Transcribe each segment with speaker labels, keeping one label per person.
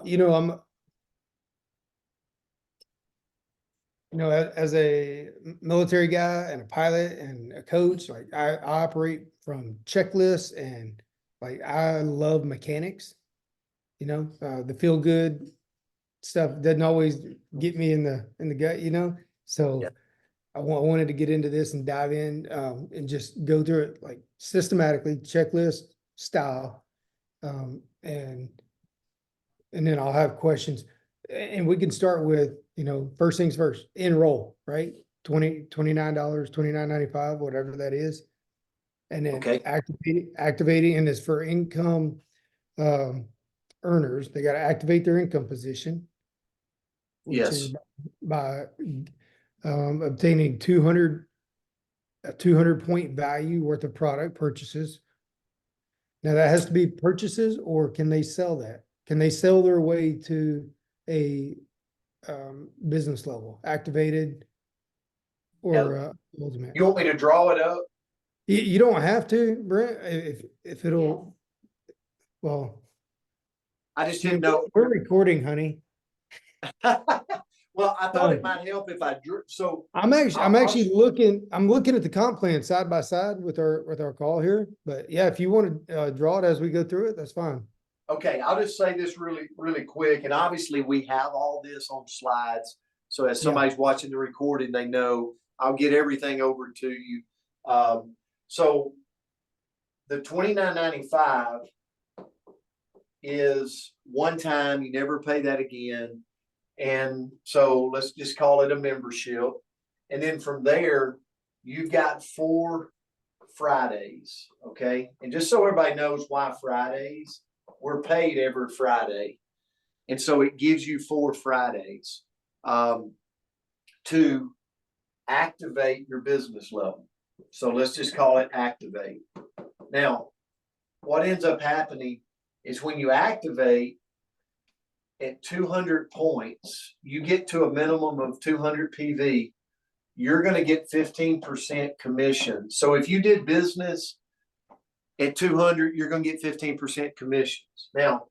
Speaker 1: I'm, as a military guy and a pilot and a coach, like I operate from checklists and like I love mechanics, the feel good stuff doesn't always get me in the gut.
Speaker 2: Yeah.
Speaker 1: So I wanted to get into this and dive in, and just go through it like systematically, checklist style. And then I'll have questions. And we can start with, first things first, enroll, right? $29, $29.95, whatever that is. And then
Speaker 2: Okay.
Speaker 1: activating, and it's for income um earners. They got to activate their income position, which is
Speaker 2: Yes.
Speaker 1: by obtaining a 200 point value worth of product purchases. Now that has to be purchases, or can they sell that? Can they sell their way to a business level, activated
Speaker 2: Now,
Speaker 1: or ultimate?
Speaker 2: you want me to draw it up?
Speaker 1: You don't have to, Brent, if it'll, well,
Speaker 2: I just didn't know.
Speaker 1: we're recording, honey.
Speaker 2: Well, I thought it might help if I drew. So
Speaker 1: I'm
Speaker 2: I'll
Speaker 1: actually I'm looking at the comp plan side by side with our call here. But yeah, if you want to draw it as we go through it, that's fine.
Speaker 2: okay, I'll just say this really, really quick. And obviously we have all this on slides. So as
Speaker 1: Yeah.
Speaker 2: somebody's watching the recording, they know I'll get everything over to you. So the $29.95 is one time, you never pay that again. And so let's just call it a membership. And then from there, you've got 4 Fridays. Okay. And just so everybody knows why Fridays, we're paid every Friday. And so it gives you 4 Fridays to activate your business level. So let's just call it activate. Now, what ends up happening is when you activate at 200 points, you get to a minimum of 200 PV, you're going to get 15% commission. So if you did business at 200, you're going to get 15% commissions. Now,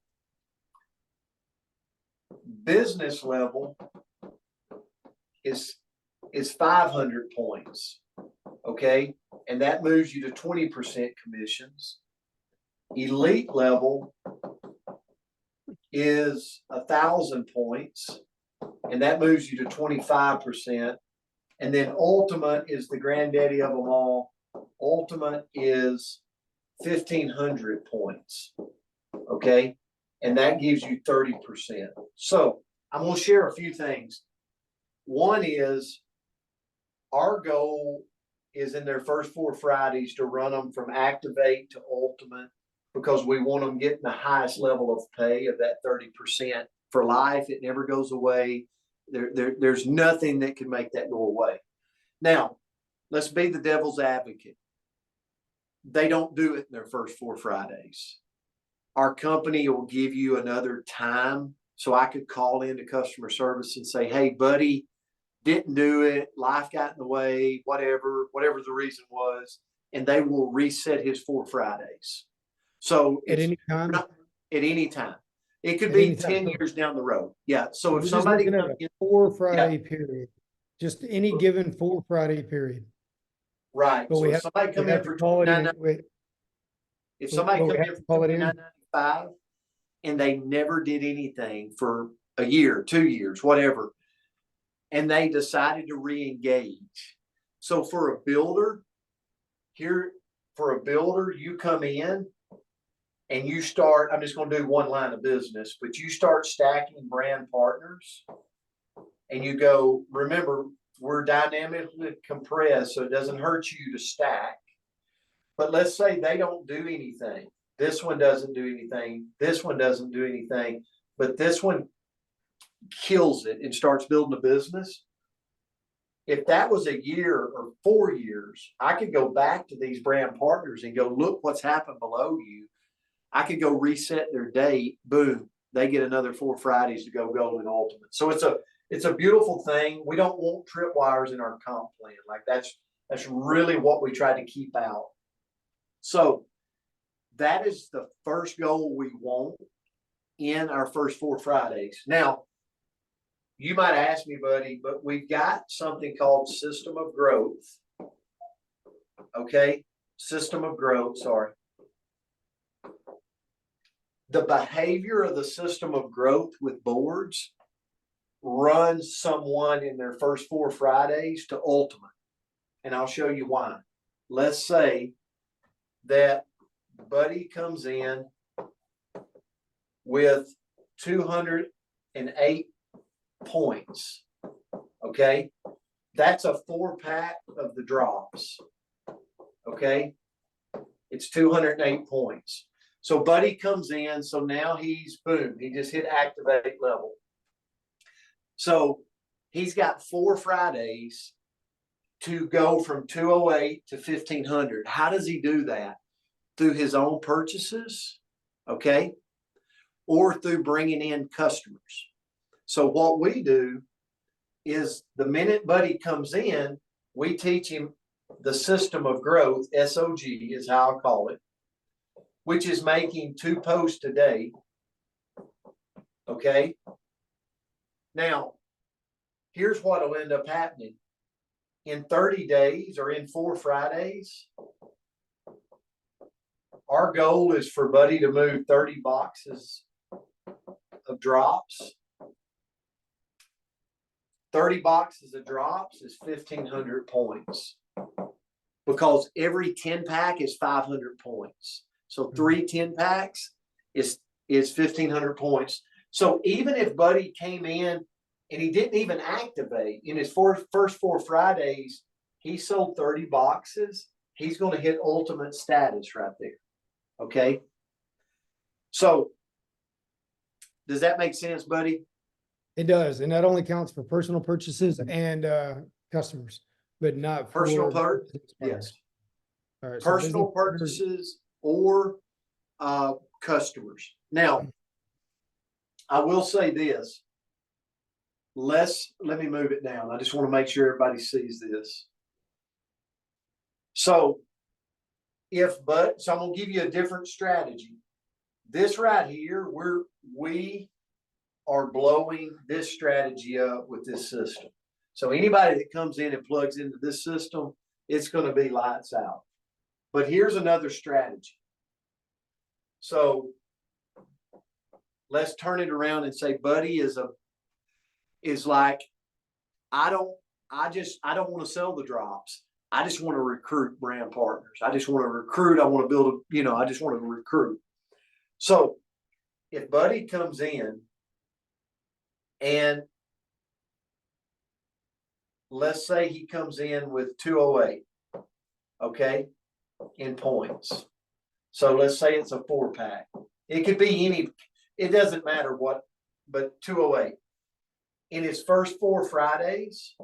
Speaker 2: business level is 500 points. Okay. And that moves you to 20% commissions. Elite level is 1,000 points, and that moves you to 25%. And then ultimate is the granddaddy of them all. Ultimate is 1,500 points. Okay. And that gives you 30%. So I'm going to share a few things. One is our goal is in their first 4 Fridays to run them from activate to ultimate, because we want them getting the highest level of pay of that 30% for life. It never goes away. There's nothing that can make that go away. Now, let's be the devil's advocate. They don't do it in their first 4 Fridays. Our company will give you another time. So I could call into customer service and say, hey, buddy, didn't do it. Life got in the way, whatever the reason was. And they will reset his 4 Fridays. So
Speaker 1: At
Speaker 2: it's
Speaker 1: any time.
Speaker 2: not at any time. It could
Speaker 1: At
Speaker 2: be
Speaker 1: any time.
Speaker 2: 10 years down the road. Yeah. So if
Speaker 1: We're just
Speaker 2: somebody
Speaker 1: looking at
Speaker 2: comes
Speaker 1: a
Speaker 2: in,
Speaker 1: 4 Friday period, just any given 4 Friday period.
Speaker 2: right.
Speaker 1: But
Speaker 2: So
Speaker 1: we
Speaker 2: if
Speaker 1: have
Speaker 2: somebody come in
Speaker 1: to
Speaker 2: for
Speaker 1: call it in.
Speaker 2: 29, if somebody
Speaker 1: But we
Speaker 2: comes
Speaker 1: have
Speaker 2: in
Speaker 1: to
Speaker 2: for
Speaker 1: call it in.
Speaker 2: 29.95 and they never did anything for a year, 2 years, whatever, and they decided to re-engage. So for a builder, you come in and you start, I'm just going to do one line of business, but you start stacking brand partners and you go, remember, we're dynamically compressed, so it doesn't hurt you to stack. But let's say they don't do anything. This one doesn't do anything. This one doesn't do anything, but this one kills it and starts building a business. If that was a year or 4 years, I could go back to these brand partners and go, look what's happened below you. I could go reset their date. Boom. They get another 4 Fridays to go gold and ultimate. So it's a beautiful thing. We don't want tripwires in our comp plan. Like that's really what we try to keep out. So that is the first goal we want. in our first 4 Fridays. Now, you might ask me, buddy, but we've got something called system of growth. Okay, system of growth, sorry. The behavior of the system of growth with boards runs someone in their first 4 Fridays to ultimate. And I'll show you why. Let's say that Buddy comes in with 208 points. Okay, that's a 4-pack of the drops. Okay, it's 208 points. So Buddy comes in, so now he's boom, he just hit activate level. So he's got 4 Fridays to go from 208 to 1500. How does he do that? Through his own purchases, okay, or through bringing in customers. So what we do is the minute Buddy comes in, we teach him the system of growth, SOG is how I call it, which is making 2 posts a day. Okay. Now, here's what will end up happening. In 30 days or in 4 Fridays, our goal is for Buddy to move 30 boxes of drops. 30 boxes of drops is 1,500 points, because every 10-pack is 500 points. So 3 10-packs is 1,500 points. So even if Buddy came in and he didn't even activate in his first 4 Fridays, he sold 30 boxes. He's going to hit ultimate status right there. Okay. So does that make sense, Buddy?
Speaker 1: It does. And that only counts for personal purchases and customers, but not for
Speaker 2: Personal
Speaker 1: business partners.
Speaker 2: Yes.
Speaker 1: All right, so
Speaker 2: Personal
Speaker 1: business partners-
Speaker 2: purchases or customers. Now, I will say this. Let me move it down. I just want to make sure everybody sees this. So so I'm gonna give you a different strategy. This right here, we are blowing this strategy up with this system. So anybody that comes in and plugs into this system, it's going to be lights out. But here's another strategy. So let's turn it around and say Buddy is like, I don't want to sell the drops. I just want to recruit brand partners. I just want to recruit. I want to build I just want to recruit. So if Buddy comes in and let's say he comes in with 208, okay, in points. So let's say it's a 4-pack. It could be it doesn't matter what, but 208. In his first 4 Fridays,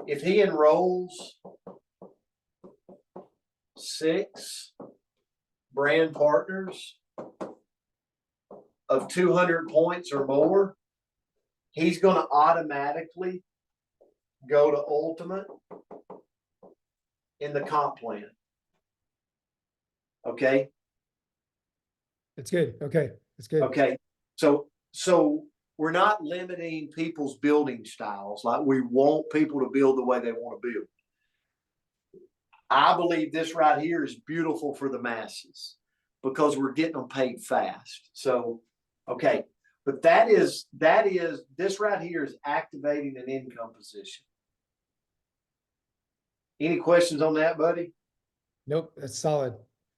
Speaker 2: if he enrolls 6 brand partners of 200 points or more, he's going to automatically go to ultimate in the comp plan. Okay.
Speaker 1: It's good. Okay. It's good.
Speaker 2: Okay. So we're not limiting people's building styles. Like, we want people to build the way they want to build. I believe this right here is beautiful for the masses because we're getting them paid fast. So, okay. But that is this right here is activating an income position. Any questions on that, Buddy?
Speaker 1: Nope, that's solid.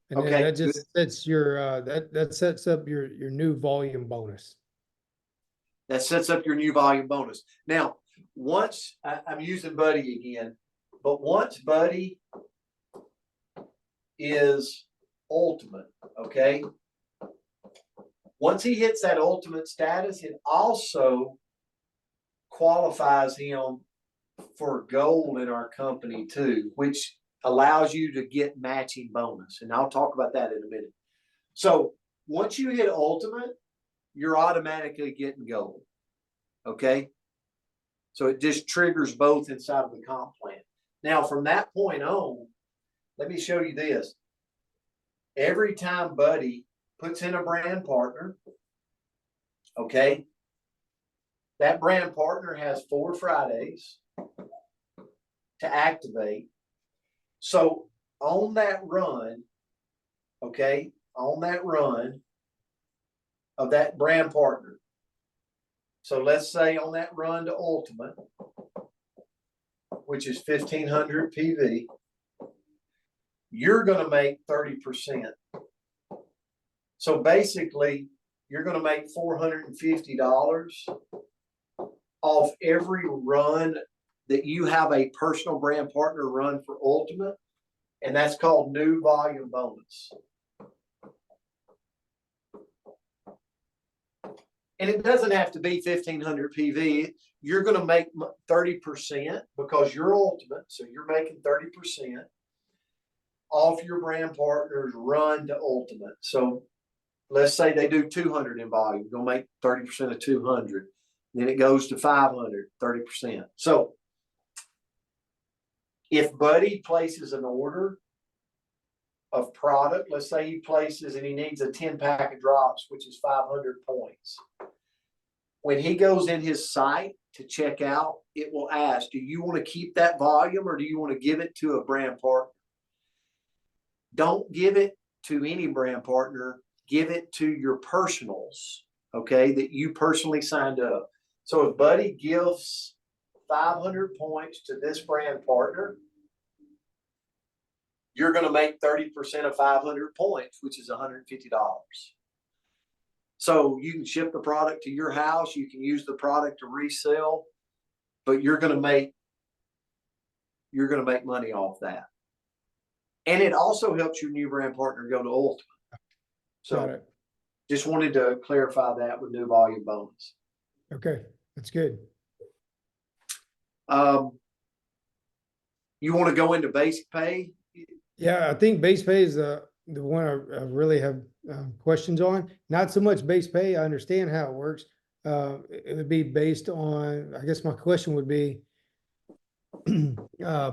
Speaker 1: And
Speaker 2: Okay,
Speaker 1: then that just
Speaker 2: good.
Speaker 1: sets your that sets up your new volume bonus.
Speaker 2: That sets up your new volume bonus. Now, once I'm using Buddy again, but once Buddy is ultimate, okay? Once he hits that ultimate status, it also qualifies him for gold in our company too, which allows you to get matching bonus. And I'll talk about that in a minute. So once you hit ultimate, you're automatically getting gold. Okay. So it just triggers both inside of the comp plan. Now, from that point on, let me show you this. Every time Buddy puts in a brand partner. Okay. That brand partner has 4 Fridays to activate. So on that run, okay, on that run of that brand partner. So let's say on that run to Ultimate, which is 1,500 PV, you're going to make 30%. So basically, you're going to make $450 off every run that you have a personal brand partner run for Ultimate, and that's called new volume bonus. And it doesn't have to be 1,500 PV. You're going to make 30% because you're Ultimate, so you're making 30% off your brand partner's run to Ultimate. So let's say they do 200 in volume, you're going to make 30% of 200. Then it goes to 500, 30%. So if Buddy places an order of product, let's say he places and he needs a 10-pack of drops, which is 500 points. When he goes in his site to check out, it will ask, do you want to keep that volume or do you want to give it to a brand partner? Don't give it to any brand partner. Give it to your personals, okay, that you personally signed up. So if Buddy gifts 500 points to this brand partner, you're going to make 30% of 500 points, which is $150. So you can ship the product to your house. You can use the product to resell, but you're going to make money off that. And it also helps your new brand partner go to Ultimate. So just wanted to clarify that with new volume bonus.
Speaker 1: Okay, that's good.
Speaker 2: You want to go into basic pay?
Speaker 1: Yeah, I think base pay is the one I really have questions on. Not so much base pay. I understand how it works. It would be based on, I guess my question would be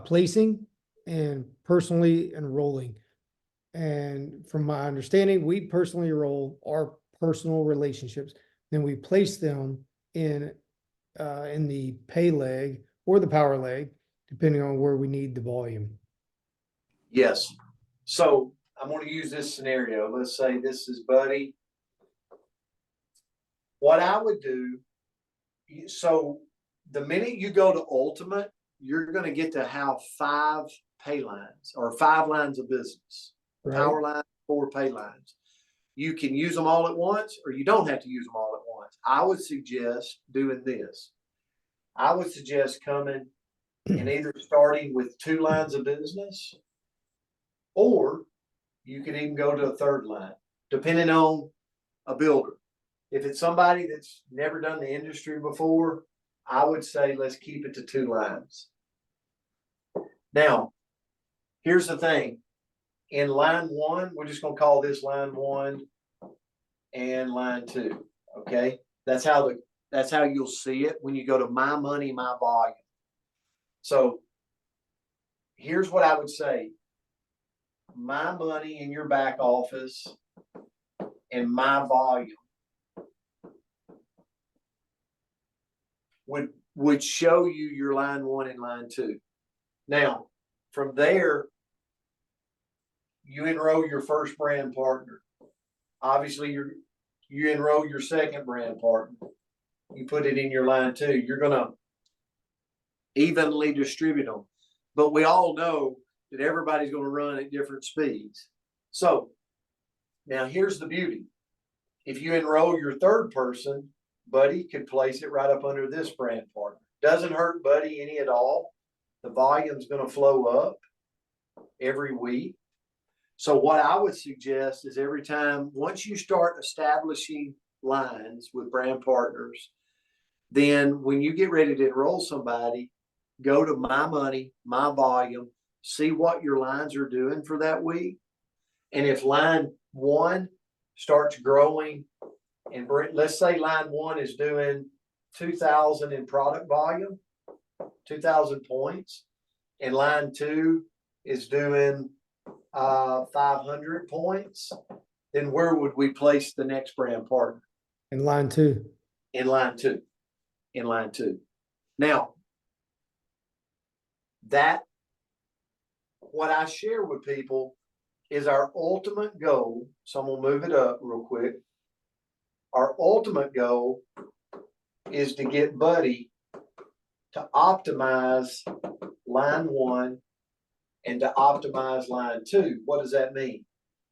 Speaker 1: placing and personally enrolling. And from my understanding, we personally enroll our personal relationships, then we place them in the pay leg or the power leg, depending on where we need the volume.
Speaker 2: Yes. So I'm going to use this scenario. Let's say this is Buddy. What I would do, so the minute you go to Ultimate, you're going to get to have 5 pay lines or 5 lines of business. Right. Power line, 4 pay lines. You can use them all at once or you don't have to use them all at once. I would suggest doing this. I would suggest coming and either starting with 2 lines of business, or you can even go to a 3rd line, depending on a builder. If it's somebody that's never done the industry before, I would say let's keep it to 2 lines. Now, here's the thing. In line 1, we're just going to call this line 1 and line 2. Okay, that's how you'll see it when you go to My Money, My Volume. So here's what I would say. My Money in your back office and My Volume would show you your line 1 and line 2. Now, from there, you enroll your first brand partner. Obviously, you enroll your second brand partner. You put it in your line 2. You're going to evenly distribute them. But we all know that everybody's going to run at different speeds. So now here's the beauty. If you enroll your 3rd person, Buddy could place it right up under this brand partner. Doesn't hurt Buddy any at all. The volume's going to flow up every week. So what I would suggest is every time, once you start establishing lines with brand partners, then when you get ready to enroll somebody, go to My Money, My Volume, see what your lines are doing for that week. And if line 1 starts growing, and let's say line 1 is doing 2,000 in product volume, 2,000 points, and line 2 is doing 500 points, then where would we place the next brand partner?
Speaker 1: In line 2.
Speaker 2: In line 2. In line 2. Now, that, what I share with people is our ultimate goal. So I'm gonna move it up real quick. Our ultimate goal is to get Buddy to optimize line 1 and to optimize line 2. What does that mean?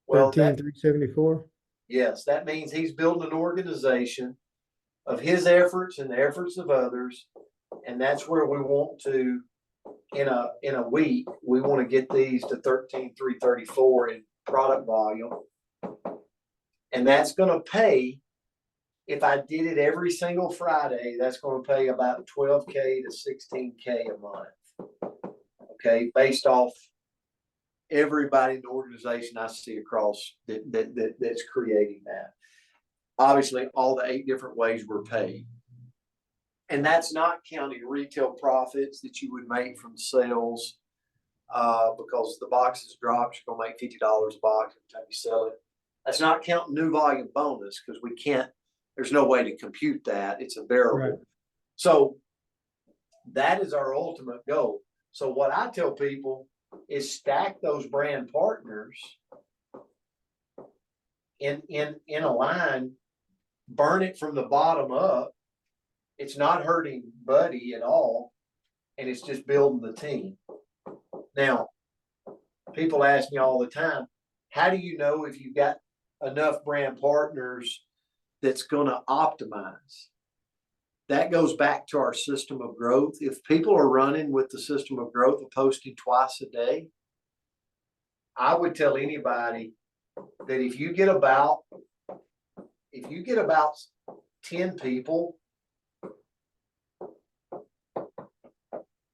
Speaker 2: Well, that,
Speaker 1: 13,374.
Speaker 2: yes, that means he's building an organization of his efforts and the efforts of others. And that's where we want to, in a week, we want to get these to 13,334 in product volume. And that's going to pay, if I did it every single Friday, that's going to pay about 12K to 16K a month. Okay, based off everybody in the organization I see across that's creating that. Obviously, all the 8 different ways we're paid. And that's not counting retail profits that you would make from sales, because the boxes drop, you're gonna make $50 a box every time you sell it. That's not counting new volume bonus, because we can't, there's no way to compute that. It's a variable.
Speaker 1: Right.
Speaker 2: So that is our ultimate goal. So what I tell people is stack those brand partners in a line, burn it from the bottom up. It's not hurting Buddy at all, and it's just building the team. Now, people ask me all the time, how do you know if you've got enough brand partners that's going to optimize? That goes back to our system of growth. If people are running with the system of growth of posting twice a day, I would tell anybody that if you get about 10 people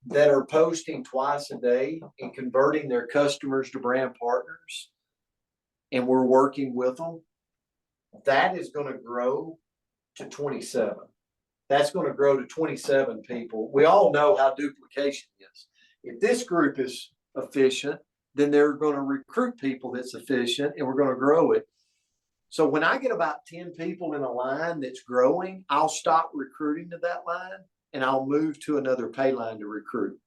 Speaker 2: that are posting twice a day and converting their customers to brand partners, and we're working with them, that is going to grow to 27. That's going to grow to 27 people. We all know how duplication is. If this group is efficient, then they're going to recruit people that's efficient, and we're going to grow it. So when I get about 10 people in a line that's growing, I'll stop recruiting to that line and I'll move to another pay line to recruit.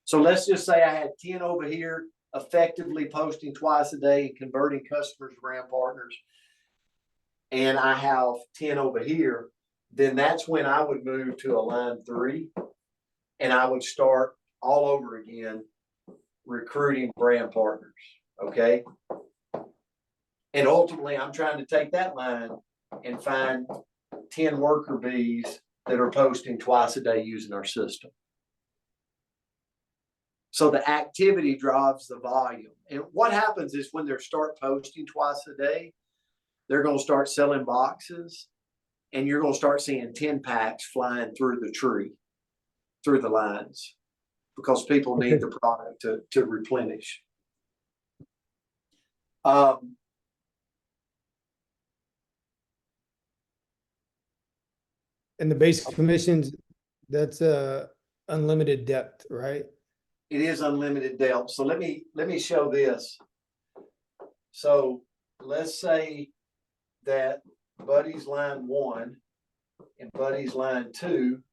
Speaker 2: So let's just say I had 10 over here effectively posting twice a day and converting customers to brand partners, and I have 10 over here. Then that's when I would move to a line 3 and I would start all over again recruiting brand partners. Okay. And ultimately, I'm trying to take that line and find 10 worker bees that are posting twice a day using our system. So the activity drives the volume. And what happens is when they start posting twice a day, they're going to start selling boxes, and you're going to start seeing 10 packs flying through the tree, through the lines, because people need the product to replenish.
Speaker 1: And the basic commissions, that's unlimited depth, right?
Speaker 2: It is unlimited depth. So let me show this. So let's say that Buddy's line 1 and Buddy's line 2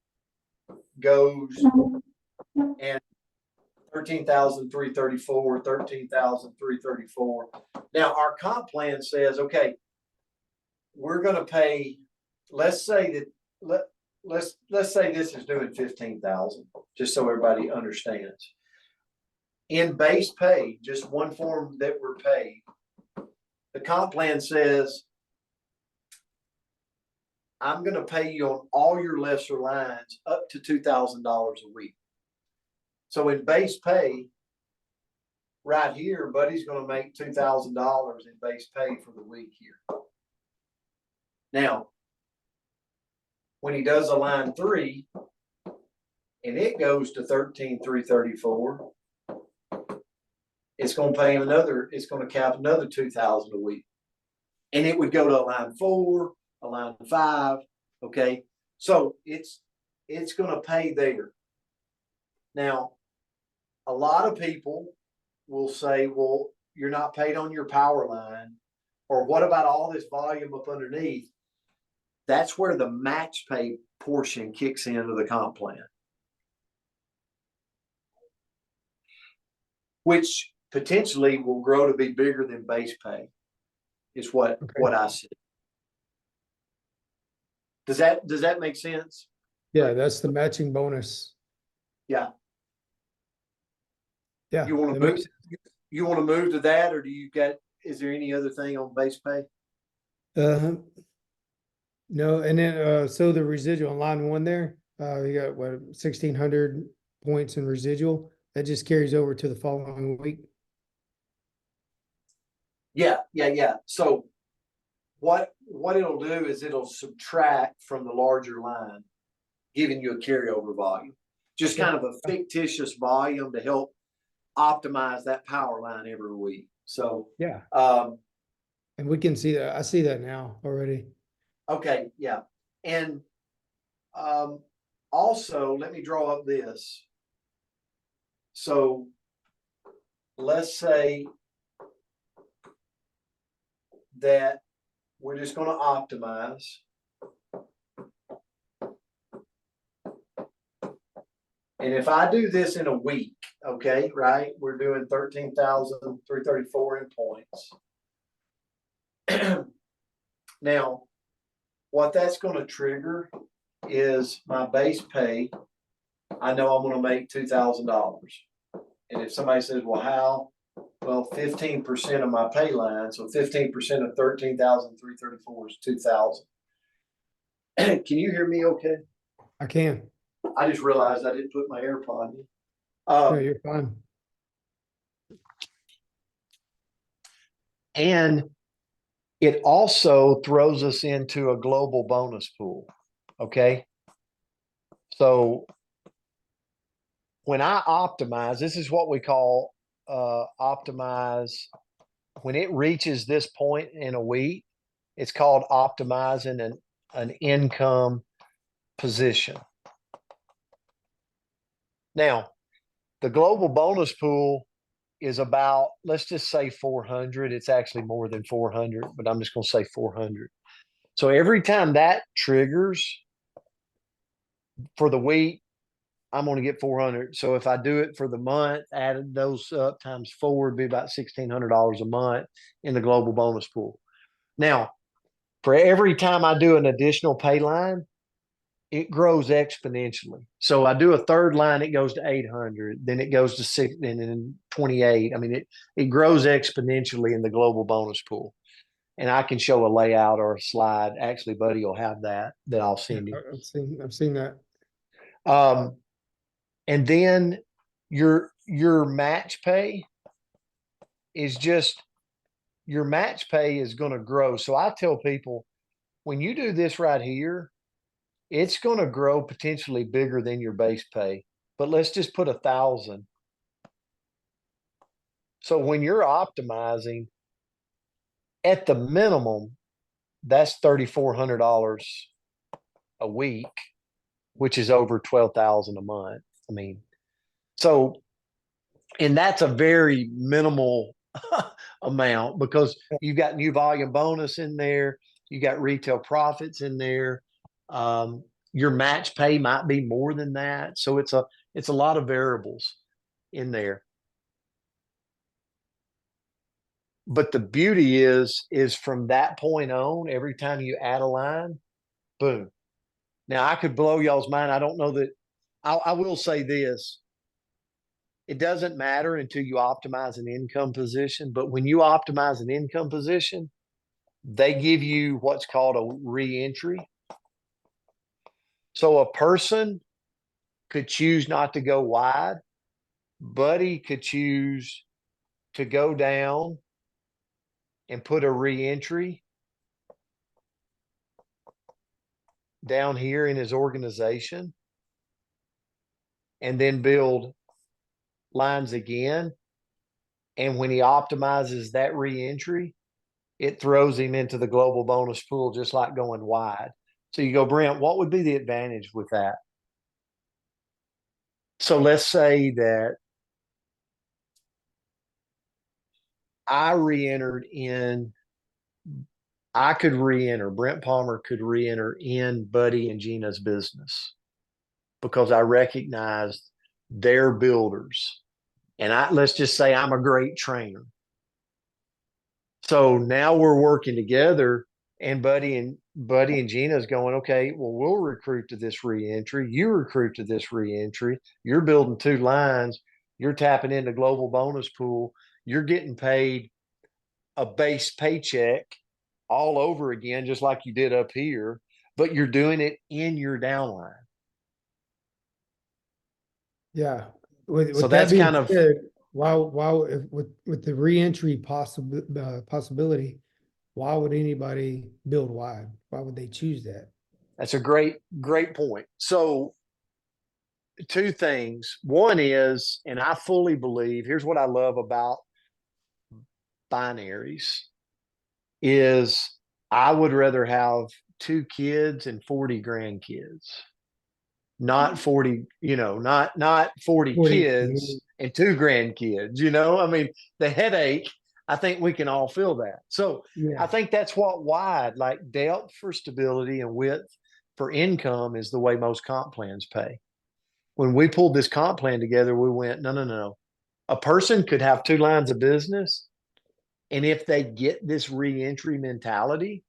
Speaker 2: goes and 13,334, 13,334. Now our comp plan says, okay, we're going to pay, let's say that, let's say this is doing 15,000, just so everybody understands. In base pay, just one form that we're paid, the comp plan says, I'm going to pay you on all your lesser lines up to $2,000 a week. So in base pay, right here, Buddy's going to make $2,000 in base pay for the week here. Now, when he does a line 3 and it goes to 13,334, it's going to pay him it's going to cap another $2,000 a week. And it would go to a line 4, a line 5. Okay. So it's going to pay there. Now, a lot of people will say, well, you're not paid on your power line. Or what about all this volume up underneath? That's where the match pay portion kicks into the comp plan. Which potentially will grow to be bigger than base pay, is what I see. Does that make sense?
Speaker 1: Yeah, that's the matching bonus.
Speaker 2: Yeah.
Speaker 1: Yeah.
Speaker 2: You want to
Speaker 1: that
Speaker 2: move?
Speaker 1: makes-
Speaker 2: You want to move to that, or is there any other thing on base pay?
Speaker 1: No, and then, so the residual on line one there, you got what, 1,600 points in residual, that just carries over to the following week.
Speaker 2: Yeah. So what it'll do is it'll subtract from the larger line, giving you a carryover volume. Just kind of a fictitious volume to help optimize that power line every week. So,
Speaker 1: Yeah. And we can see that. I see that now already.
Speaker 2: okay, yeah. And also, let me draw up this. So let's say that we're just going to optimize. And if I do this in a week, okay, right, we're doing 13,334 in points. Now, what that's going to trigger is my base pay. I know I'm going to make $2,000. And if somebody says, well, how? Well, 15% of my pay line. So 15% of 13,334 is 2,000. Can you hear me okay?
Speaker 1: I can.
Speaker 2: I just realized I didn't put my AirPod in.
Speaker 1: No, you're fine.
Speaker 2: And it also throws us into a global bonus pool. Okay. So when I optimize, this is what we call optimize. When it reaches this point in a week, it's called optimizing an income position. Now, the global bonus pool is about, let's just say 400. It's actually more than 400, but I'm just going to say 400. So every time that triggers for the week, I'm going to get 400. So if I do it for the month, added those up times 4 would be about $1,600 a month in the global bonus pool. Now, for every time I do an additional pay line, it grows exponentially. So I do a third line, it goes to 800, then it goes to 6, and then 28. I mean, it grows exponentially in the global bonus pool. And I can show a layout or a slide. Actually, Buddy will have that I'll send you.
Speaker 1: I've seen that.
Speaker 2: And then your match pay is just, your match pay is going to grow. So I tell people, when you do this right here, it's going to grow potentially bigger than your base pay, but let's just put 1,000. So when you're optimizing, at the minimum, that's $3,400 a week, which is over 12,000 a month. I mean, so, and that's a very minimal amount, because you've got new volume bonus in there, you got retail profits in there. Your match pay might be more than that. So it's a lot of variables in there. But the beauty is from that point on, every time you add a line, boom. Now I could blow y'all's mind. I don't know that. I will say this. It doesn't matter until you optimize an income position. But when you optimize an income position, they give you what's called a re-entry. So a person could choose not to go wide. Buddy could choose to go down and put a re-entry down here in his organization, and then build lines again. And when he optimizes that re-entry, it throws him into the global bonus pool, just like going wide. So you go, Brent, what would be the advantage with that? So let's say that I re-entered in
Speaker 3: I could re-enter, Brent Palmer could re-enter in Buddy and Gina's business because I recognized their builders. And let's just say I'm a great trainer. So now we're working together, and Buddy and Gina's going, okay, well, we'll recruit to this reentry. You recruit to this reentry. You're building 2 lines. You're tapping into global bonus pool. You're getting paid a base paycheck all over again, just like you did up here, but you're doing it in your downline.
Speaker 1: Yeah.
Speaker 3: So
Speaker 1: With that
Speaker 3: that's
Speaker 1: being
Speaker 3: kind of,
Speaker 1: said, with the reentry possibility, why would anybody build wide? Why would they choose that?
Speaker 3: that's a great point. So 2 things. One is, and I fully believe, here's what I love about binaries is I would rather have 2 kids and 40 grandkids, not 40, not 40 kids and 2 grandkids, I mean, the headache, I think we can all feel that. So
Speaker 1: Yeah.
Speaker 3: I think that's what wide, like depth for stability and width for income, is the way most comp plans pay. When we pulled this comp plan together, we went, no. A person could have 2 lines of business. And if they get this reentry mentality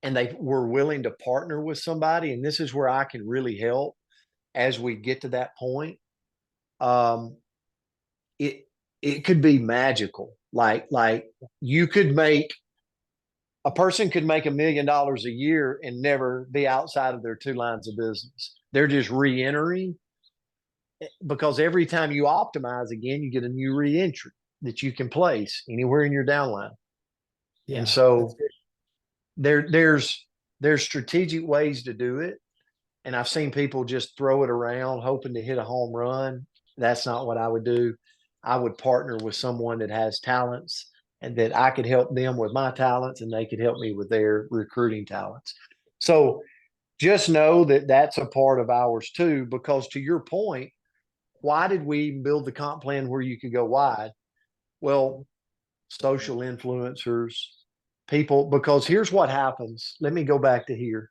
Speaker 3: and they were willing to partner with somebody, and this is where I can really help as we get to that point, it could be magical. Like you could make a person could make $1 million a year and never be outside of their 2 lines of business. They're just re-entering, because every time you optimize again, you get a new re-entry that you can place anywhere in your downline.
Speaker 1: Yeah,
Speaker 3: and so there's strategic ways to do it. And I've seen people just throw it around hoping to hit a home run. That's not what I would do. I would partner with someone that has talents and that I could help them with my talents and they could help me with their recruiting talents. So just know that that's a part of ours too, because to your point, why did we build the comp plan where you could go wide? Well, social influencers, people, because here's what happens. Let me go back to here.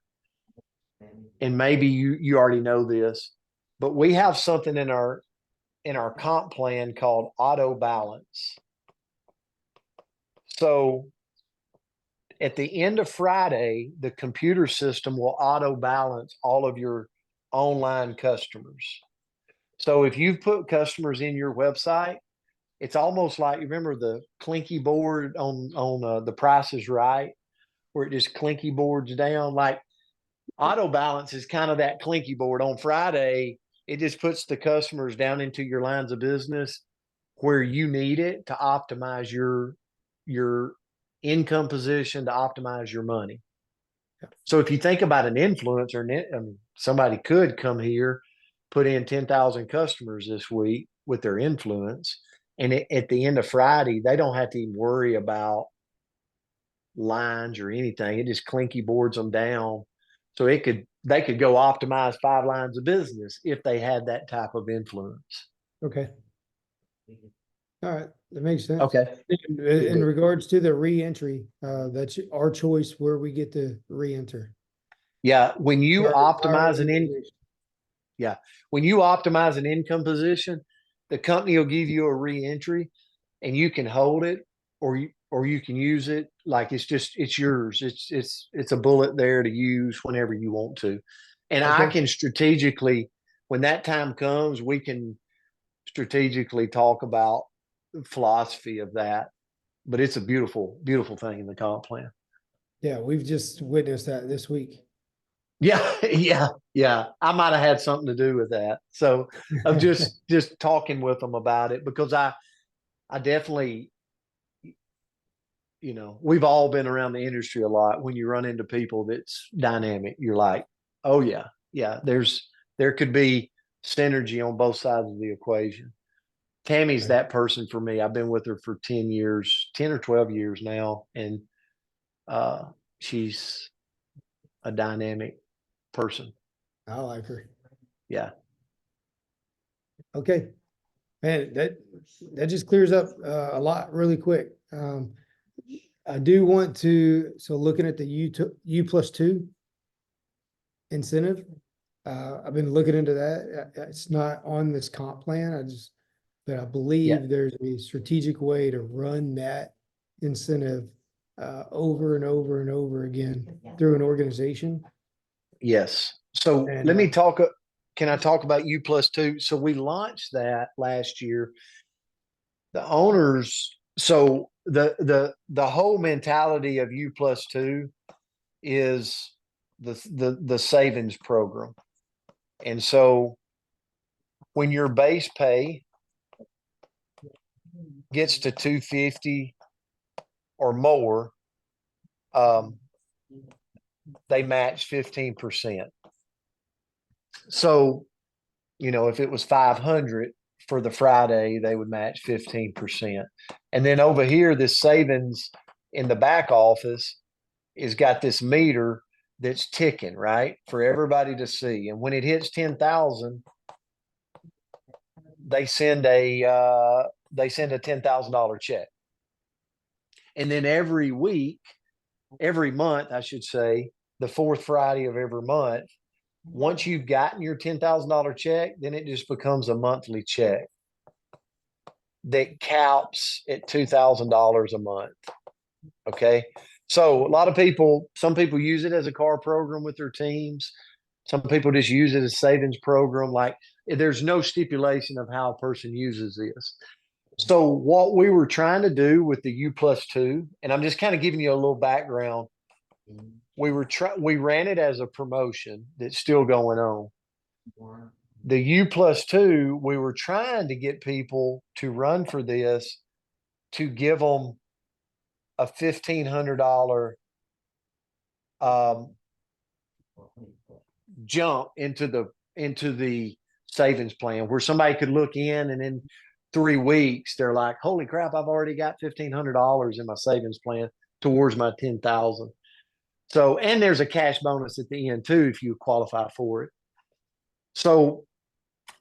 Speaker 3: And maybe you already know this, but we have something in our comp plan called auto balance. So at the end of Friday, the computer system will auto balance all of your online customers. So if you've put customers in your website, it's almost like, you remember the clinky board on The Price is Right, where it just clinky boards down. Like auto balance is kind of that clinky board. On Friday, it just puts the customers down into your lines of business where you need it to optimize your income position, to optimize your money. So if you think about an influencer, somebody could come here, put in 10,000 customers this week with their influence, and at the end of Friday, they don't have to even worry about lines or anything. It just clinky boards them down. So they could go optimize 5 lines of business if they had that type of influence.
Speaker 1: Okay. All right, that makes sense.
Speaker 3: Okay.
Speaker 1: In regards to the reentry, that's our choice where we get to reenter.
Speaker 3: Yeah. When you optimize
Speaker 1: When
Speaker 3: you optimize an income position, the company will give you a reentry and you can hold it or you can use it. Like it's yours. It's a bullet there to use whenever you want to. And I can strategically, when that time comes, we can strategically talk about the philosophy of that. But it's a beautiful, beautiful thing in the comp plan.
Speaker 1: Yeah, we've just witnessed that this week.
Speaker 3: Yeah. I might have had something to do with that. So I'm just talking with them about it, because I definitely, we've all been around the industry a lot. When you run into people that's dynamic, you're like, oh yeah. There could be synergy on both sides of the equation. Tammy's that person for me. I've been with her for 10 years, 10 or 12 years now. And she's a dynamic person.
Speaker 1: I like her.
Speaker 3: Yeah.
Speaker 1: Okay. Man, that just clears up a lot really quick. I do want to, so looking at the U+2 incentive, I've been looking into that. It's not on this comp plan. But I believe there's a strategic way to run that incentive over and over and over again through an organization.
Speaker 3: Yes. So
Speaker 1: And,
Speaker 3: let me talk, can I talk about U+2? So we launched that last year. The owners, so the whole mentality of U+2 is the savings program. And so when your base pay gets to 250 or more, they match 15%. So, if it was 500 for the Friday, they would match 15%. And then over here, this savings in the back office is got this meter that's ticking, right, for everybody to see. And when it hits 10,000, they send a $10,000 check. And then every month, I should say, the fourth Friday of every month, once you've gotten your $10,000 check, then it just becomes a monthly check that caps at $2,000 a month. Okay. So some people use it as a car program with their teams. Some people just use it as a savings program. Like, there's no stipulation of how a person uses this. So what we were trying to do with the U+2, and I'm just kind of giving you a little background. We ran it as a promotion that's still going on. The U+2, we were trying to get people to run for this to give them a $1,500 jump into the savings plan, where somebody could look in and in 3 weeks they're like, holy crap, I've already got $1,500 in my savings plan towards my 10,000. So, and there's a cash bonus at the end too if you qualify for it. So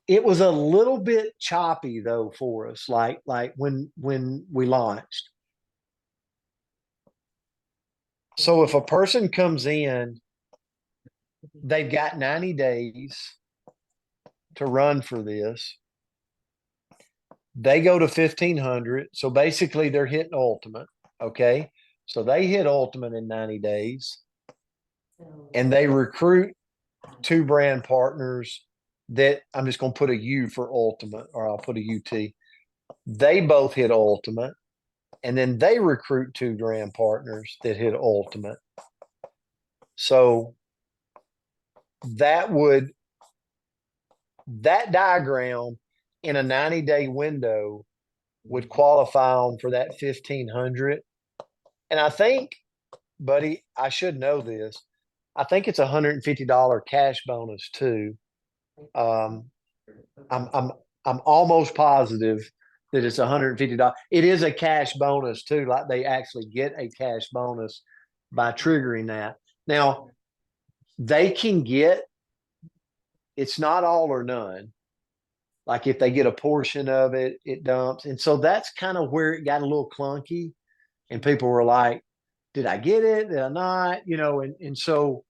Speaker 3: it was a little bit choppy though for us, like when we launched. So if a person comes in, they've got 90 days to run for this. They go to 1,500. So basically they're hitting ultimate. Okay. So they hit ultimate in 90 days and they recruit 2 brand partners that I'm just going to put a U for ultimate, or I'll put a UT. They both hit ultimate, and then they recruit 2 brand partners that hit ultimate. So that diagram in a 90-day window would qualify them for that 1,500. And I think, buddy, I should know this. I think it's $150 cash bonus too. I'm almost positive that it's $150. It is a cash bonus too. Like, they actually get a cash bonus by triggering that. Now, they can get, it's not all or none. Like, if they get a portion of it, it dumps. And so that's kind of where it got a little clunky. And people were like, did I get it? Did I not? And so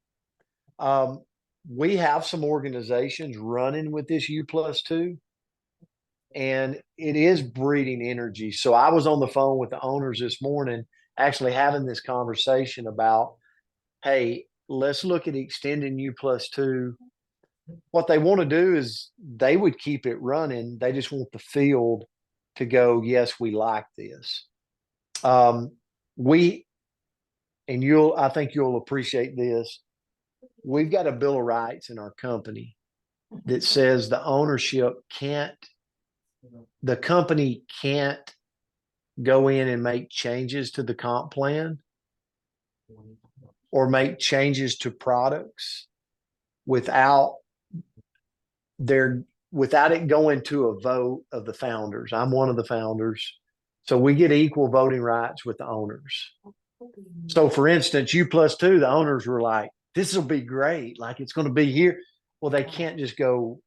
Speaker 3: we have some organizations running with this U+2, and it is breeding energy. So I was on the phone with the owners this morning, actually having this conversation about, hey, let's look at extending U+2. What they want to do is they would keep it running. They just want the field to go, yes, we like this. I think you'll appreciate this. We've got a Bill of Rights in our company that says the company can't go in and make changes to the comp plan or make changes to products without it going to a vote of the founders. I'm one of the founders. So we get equal voting rights with the owners. So for instance, U+2, the owners were like, this will be great. Like, it's going to be here. Well, they can't just go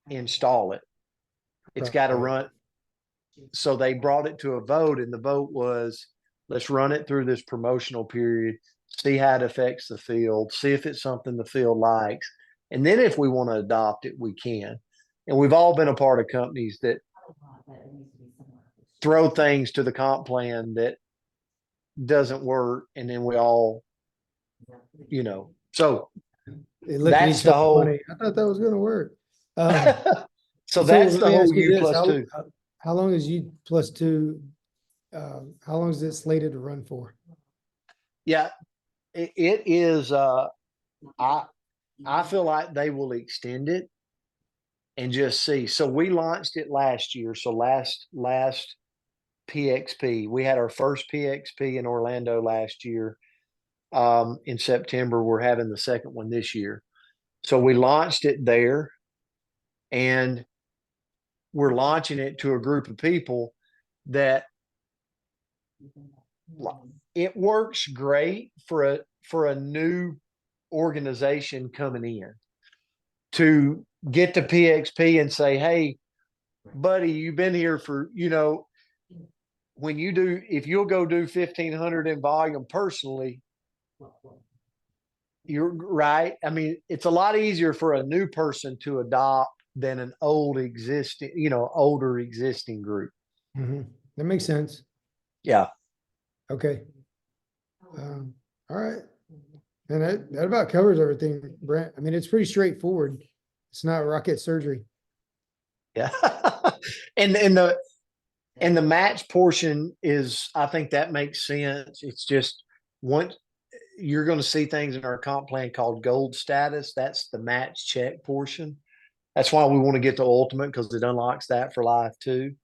Speaker 3: install it. It's got to run. So they brought it to a vote, and the vote was Let's run it through this promotional period, see how it affects the field, see if it's something the field likes. And then if we want to adopt it, we can. And we've all been a part of companies that throw things to the comp plan that doesn't work. And then we all, so
Speaker 1: They look at
Speaker 3: that's
Speaker 1: each
Speaker 3: the
Speaker 1: other
Speaker 3: whole,
Speaker 1: funny. I thought that was gonna work.
Speaker 3: so that's
Speaker 1: let
Speaker 3: the
Speaker 1: me
Speaker 3: whole
Speaker 1: ask you
Speaker 3: U
Speaker 1: this,
Speaker 3: plus two.
Speaker 1: How long is U plus two? How long is it slated to run for?
Speaker 3: Yeah, it is, I feel like they will extend it and just see. So we launched it last year. So last PXP, we had our first PXP in Orlando last year. In September, we're having the second one this year. So we launched it there, and we're launching it to a group of people that it works great for a new organization coming in to get the PXP and say, hey, buddy, you've been here for, when you do, if you'll go do 1,500 in volume personally, you're right. I mean, it's a lot easier for a new person to adopt than an older existing group.
Speaker 1: That makes sense.
Speaker 3: Yeah.
Speaker 1: Okay. All right. And that about covers everything, Brent. I mean, it's pretty straightforward. It's not rocket surgery.
Speaker 3: Yeah. and the match portion is, I think that makes sense. It's just once you're going to see things in our comp plan called gold status. That's the match check portion. That's why we want to get to ultimate, because it unlocks that for life too.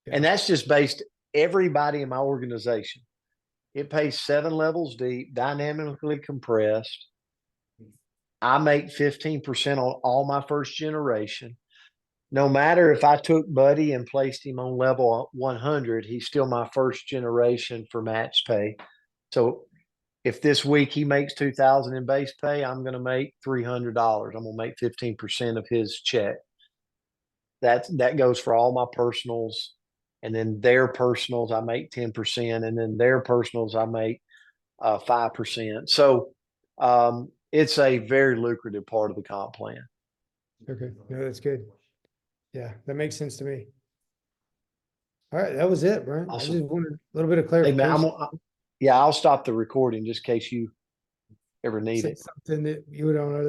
Speaker 1: Yeah.
Speaker 3: And that's just based everybody in my organization. It pays 7 levels deep, dynamically compressed. I make 15% on all my first generation. No matter if I took Buddy and placed him on level 100, he's still my first generation for match pay. So if this week he makes 2,000 in base pay, I'm going to make $300. I'm going to make 15% of his check. That goes for all my personals. And then their personals, I make 10%. And then their personals, I make 5%. So it's a very lucrative part of the comp plan.
Speaker 1: Okay. No, that's good. Yeah, that makes sense to me. All right, that was it, Brent.
Speaker 3: Awesome.
Speaker 1: I just wanted a little bit of
Speaker 3: Hey, man,
Speaker 1: clarification.
Speaker 3: yeah, I'll stop the recording just in case you ever need
Speaker 1: Say
Speaker 3: it.
Speaker 1: something that you don't know.